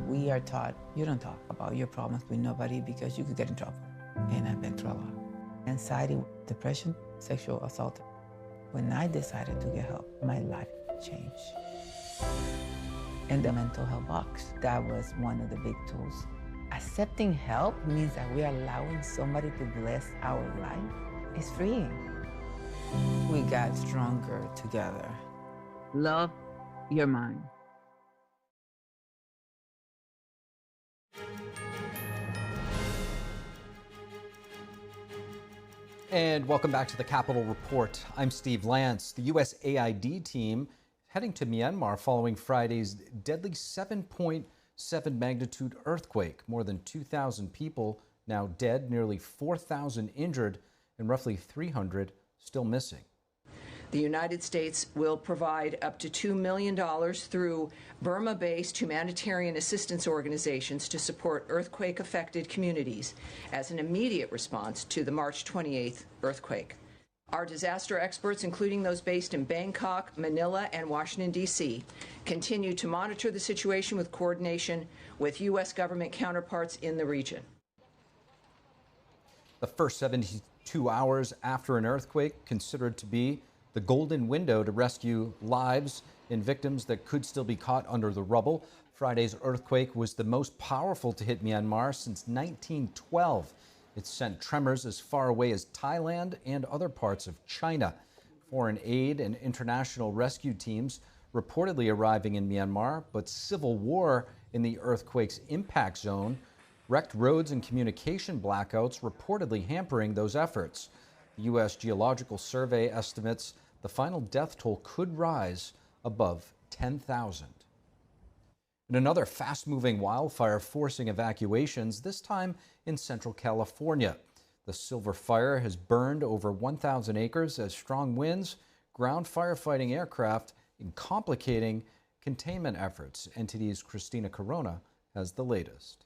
We are taught you don't talk about your problems with nobody because you could get in trouble. And I've been through a lot. Anxiety, depression, sexual assault. When I decided to get help, my life changed. And the mental health box, that was one of the big tools. Accepting help means that we are allowing somebody to bless our life. It's freeing. We got stronger together. Love your mind. And welcome back to the Capitol Report. I'm Steve Lance. The USAID team heading to Myanmar following Friday's deadly 7.7 magnitude earthquake. More than 2,000 people now dead, nearly 4,000 injured, and roughly 300 still missing. The United States will provide up to $2 million through Burma-based humanitarian assistance organizations to support earthquake-affected communities as an immediate response to the March 28th earthquake. Our disaster experts, including those based in Bangkok, Manila, and Washington, D.C., continue to monitor the situation with coordination with U.S. government counterparts in the region. The first 72 hours after an earthquake considered to be the golden window to rescue lives and victims that could still be caught under the rubble. Friday's earthquake was the most powerful to hit Myanmar since 1912. It sent tremors as far away as Thailand and other parts of China. Foreign aid and international rescue teams reportedly arriving in Myanmar, but civil war in the earthquake's impact zone, wrecked roads and communication blackouts reportedly hampering those efforts. The U.S. Geological Survey estimates the final death toll could rise above 10,000. And another fast-moving wildfire forcing evacuations, this time in Central California. The Silver Fire has burned over 1,000 acres as strong winds, ground firefighting aircraft, and complicating containment efforts. NTD's Christina Corona has the latest.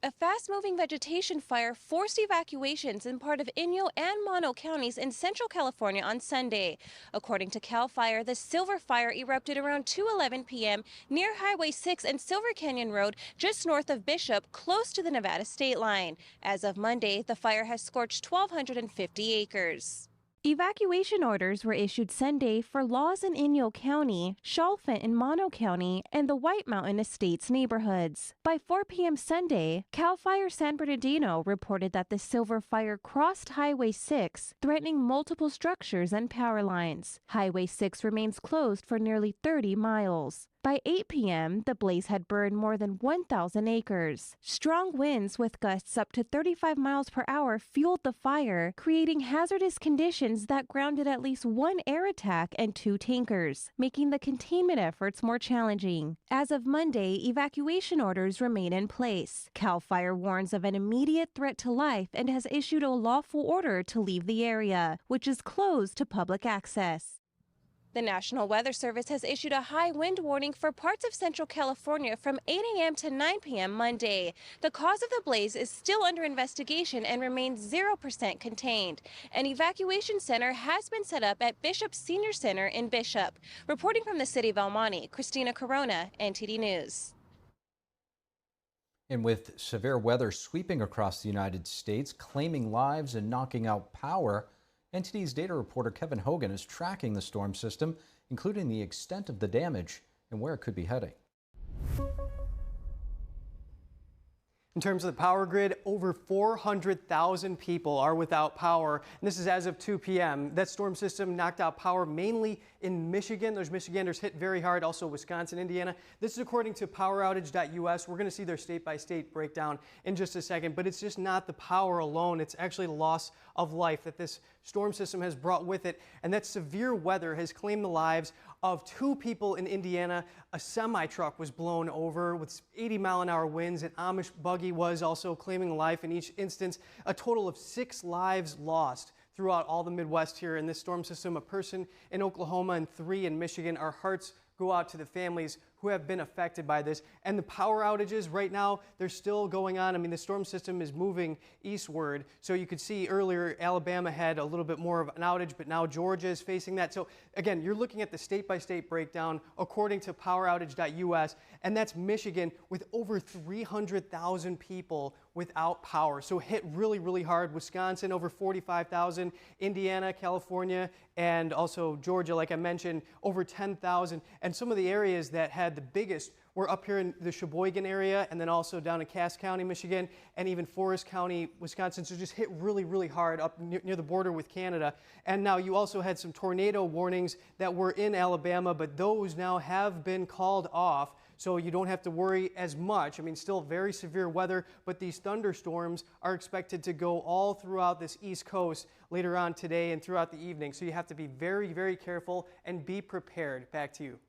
A fast-moving vegetation fire forced evacuations in part of Inyo and Mono counties in Central California on Sunday. According to CAL FIRE, the Silver Fire erupted around 2:11 p.m. near Highway 6 and Silver Canyon Road, just north of Bishop, close to the Nevada state line. As of Monday, the fire has scorched 1,250 acres. Evacuation orders were issued Sunday for Laws in Inyo County, Chalfant in Mono County, and the White Mountain Estates neighborhoods. By 4 p.m. Sunday, CAL FIRE San Bernardino reported that the Silver Fire crossed Highway 6, threatening multiple structures and power lines. Highway 6 remains closed for nearly 30 miles. By 8 p.m., the blaze had burned more than 1,000 acres. Strong winds with gusts up to 35 miles per hour fueled the fire, creating hazardous conditions that grounded at least one air attack and 2 tankers, making the containment efforts more challenging. As of Monday, evacuation orders remain in place. CAL FIRE warns of an immediate threat to life and has issued a lawful order to leave the area, which is closed to public access. The National Weather Service has issued a high wind warning for parts of Central California from 8 a.m. to 9 p.m. Monday. The cause of the blaze is still under investigation and remains 0% contained. An evacuation center has been set up at Bishop Senior Center in Bishop. Reporting from the city of El Monte, Christina Corona, NTD News. And with severe weather sweeping across the United States, claiming lives and knocking out power, NTD's data reporter Kevin Hogan is tracking the storm system, including the extent of the damage and where it could be heading. In terms of the power grid, over 400,000 people are without power, and this is as of 2 p.m. That storm system knocked out power mainly in Michigan. Those Michiganders hit very hard, also Wisconsin, Indiana. This is according to poweroutage.us. We're going to see their state-by-state breakdown in just a second, but it's just not the power alone. It's actually the loss of life that this storm system has brought with it, and that severe weather has claimed the lives of 2 people in Indiana. A semi-truck was blown over with 80-mile-an-hour winds. An Amish buggy was also claiming life in each instance. A total of 6 lives lost throughout all the Midwest here in this storm system. A person in Oklahoma and 3 in Michigan. Our hearts go out to the families who have been affected by this. And the power outages right now, they're still going on. I mean, the storm system is moving eastward. So you could see earlier Alabama had a little bit more of an outage, but now Georgia is facing that. So again, you're looking at the state-by-state breakdown according to poweroutage.us, and that's Michigan with over 300,000 people without power. So hit really, really hard. Wisconsin, over 45,000. Indiana, California, and also Georgia, like I mentioned, over 10,000. And some of the areas that had the biggest were up here in the Sheboygan area, and then also down in Cass County, Michigan, and even Forest County, Wisconsin. So just hit really, really hard up near the border with Canada. And now you also had some tornado warnings that were in Alabama, but those now have been called off. So you don't have to worry as much. I mean, still very severe weather, but these thunderstorms are expected to go all throughout this East Coast later on today and throughout the evening. So you have to be very, very careful and be prepared. Back to you.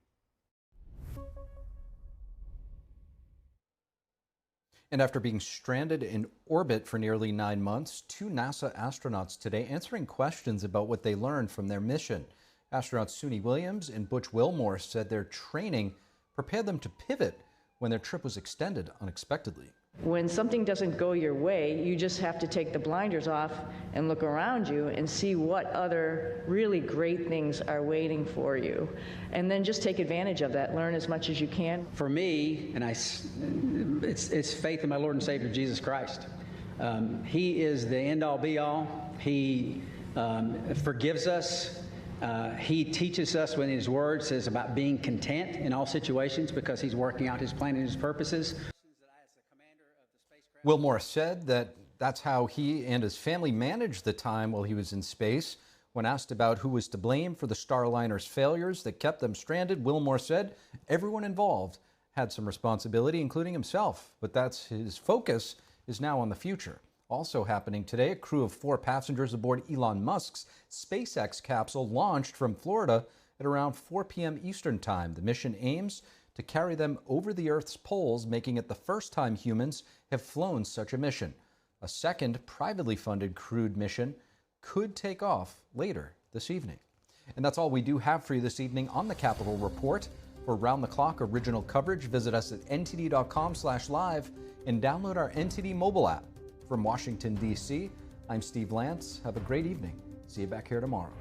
And after being stranded in orbit for nearly 9 months, 2 NASA astronauts today answering questions about what they learned from their mission. Astronauts Suni Williams and Butch Wilmore said their training prepared them to pivot when their trip was extended unexpectedly. When something doesn't go your way, you just have to take the blinders off and look around you and see what other really great things are waiting for you. And then just take advantage of that, learn as much as you can. For me, and it's faith in my Lord and Savior Jesus Christ. He is the end-all be-all. He forgives us. He teaches us when his word says about being content in all situations because he's working out his plan and his purposes. Wilmore said that that's how he and his family managed the time while he was in space. When asked about who was to blame for the Starliner's failures that kept them stranded, Wilmore said everyone involved had some responsibility, including himself. But that's his focus is now on the future. Also happening today, a crew of 4 passengers aboard Elon Musk's SpaceX capsule launched from Florida at around 4 p.m. Eastern Time. The mission aims to carry them over the Earth's poles, making it the first time humans have flown such a mission. A second privately funded crewed mission could take off later this evening. And that's all we do have for you this evening on the Capitol Report. For round-the-clock original coverage, visit us at ntd.com/live and download our NTD mobile app. From Washington, D.C., I'm Steve Lance. Have a great evening. See you back here tomorrow.